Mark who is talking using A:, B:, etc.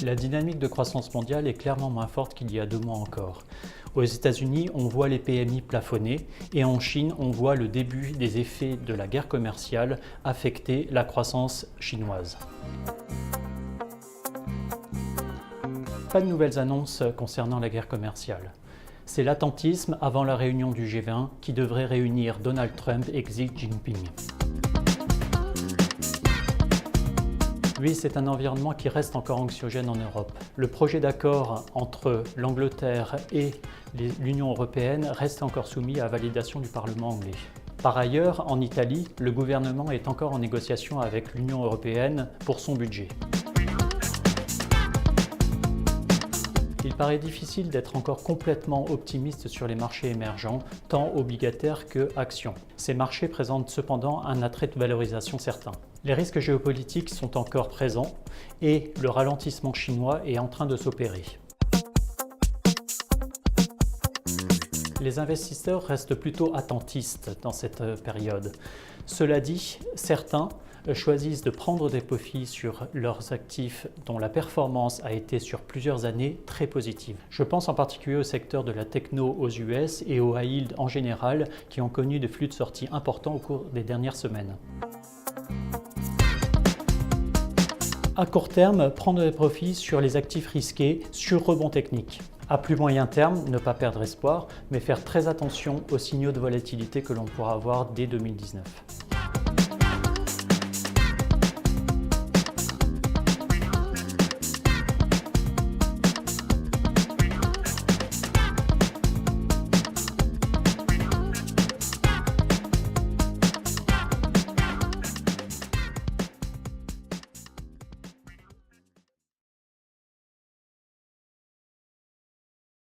A: La dynamique de croissance mondiale est clairement moins forte qu'il y a 2 mois encore. Aux États-Unis, on voit les PMI plafonner et en Chine, on voit le début des effets de la guerre commerciale affecter la croissance chinoise. Pas de nouvelles annonces concernant la guerre commerciale. C'est l'attentisme avant la réunion du G20 qui devrait réunir Donald Trump et Xi Jinping. Oui, c'est un environnement qui reste encore anxiogène en Europe. Le projet d'accord entre l'Angleterre et l'Union européenne reste encore soumis à validation du Parlement anglais. Par ailleurs, en Italie, le gouvernement est encore en négociation avec l'Union européenne pour son budget. Il paraît difficile d'être encore complètement optimiste sur les marchés émergents, tant obligataires que actions. Ces marchés présentent cependant un attrait de valorisation certain. Les risques géopolitiques sont encore présents et le ralentissement chinois est en train de s'opérer. Les investisseurs restent plutôt attentistes dans cette période. Cela dit, certains choisissent de prendre des profits sur leurs actifs dont la performance a été sur plusieurs années très positive. Je pense en particulier au secteur de la techno aux US et au high yield en général qui ont connu des flux de sortie importants au cours des dernières semaines. À court terme, prendre des profits sur les actifs risqués sur rebond technique. À plus moyen terme, ne pas perdre espoir, mais faire très attention aux signaux de volatilité que l'on pourra avoir dès 2019.